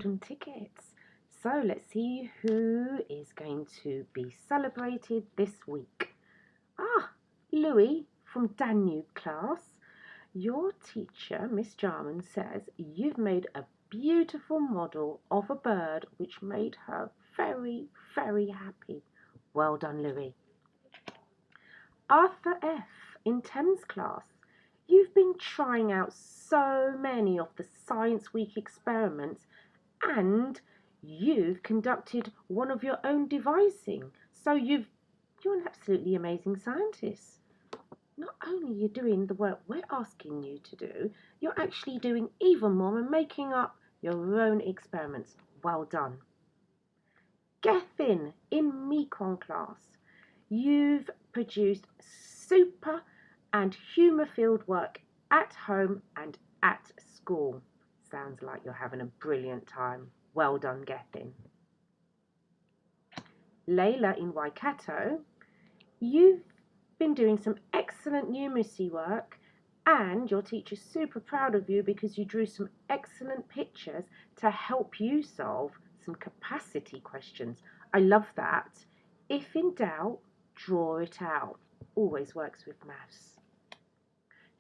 golden tickets. So let's see who is going to be celebrated this week. Louis from Danube class. Your teacher, Miss Jarman, says you've made a beautiful model of a bird which made her very, very happy. Well done, Louis. Arthur F. in Thames class. You've been trying out so many of the Science Week experiments and you've conducted one of your own devising. So you're an absolutely amazing scientist. Not only are you doing the work we're asking you to do, you're actually doing even more and making up your own experiments. Well done. Gethin in Mekong class. You've produced super and humour-filled work at home and at school. Sounds like you're having a brilliant time. Well done, Gethin. Layla in Waikato. You've been doing some excellent numeracy work and your teacher's super proud of you because you drew some excellent pictures to help you solve some capacity questions. I love that. If in doubt, draw it out. Always works with maths.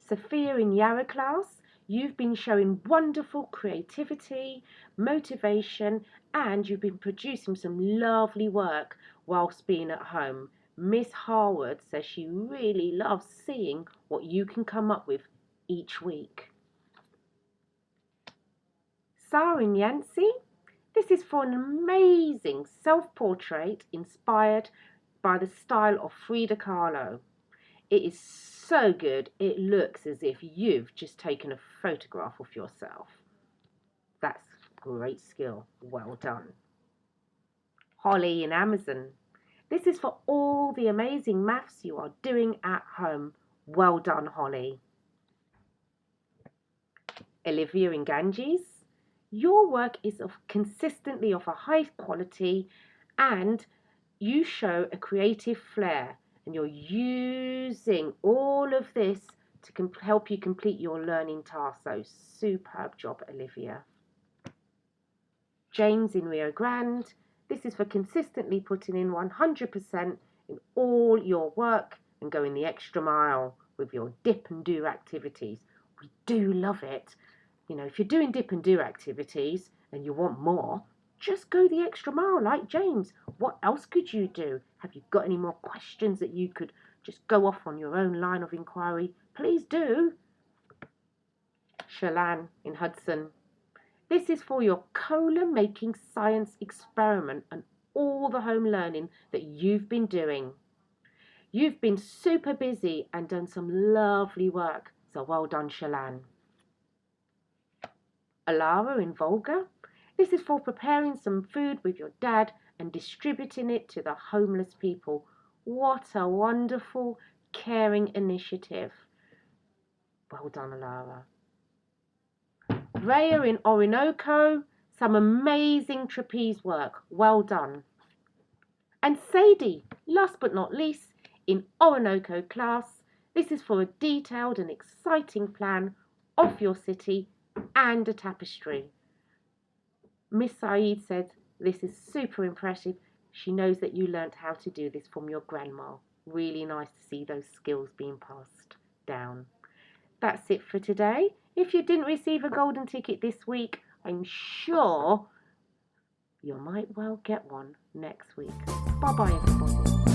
Sophia in Yarra class, you've been showing wonderful creativity, motivation, and you've been producing some lovely work whilst being at home. Miss Harwood says she really loves seeing what you can come up with each week. Sarah and Yancy, this is for an amazing self-portrait inspired by the style of Frida Kahlo. It is so good, it looks as if you've just taken a photograph of yourself. That's great skill, well done. Holly in Amazon, this is for all the amazing maths you are doing at home. Well done, Holly. Olivia in Ganges, your work is consistently of a high quality and you show a creative flair and you're using all of this to help you complete your learning task. So superb job, Olivia. James in Rio Grande, this is for consistently putting in 100% in all your work and going the extra mile with your dip and do activities. We do love it. You know, if you're doing dip and do activities and you want more, just go the extra mile like James. What else could you do? Have you got any more questions that you could just go off on your own line of inquiry? Please do. Shalan in Hudson, this is for your cola making science experiment and all the home learning that you've been doing. You've been super busy and done some lovely work, so well done, Shalan. Alara in Volga, this is for preparing some food with your dad and distributing it to the homeless people. What a wonderful, caring initiative. Well done, Alara. Rhea in Orinoco, some amazing trapeze work. Well done. And Sadie, last but not least, in Orinoco class, this is for a detailed and exciting plan of your city and a tapestry. Miss Saeed said this is super impressive. She knows that you learnt how to do this from your grandma. Really nice to see those skills being passed down. That's it for today. If you didn't receive a golden ticket this week, I'm sure you might well get one next week. Bye-bye, everybody.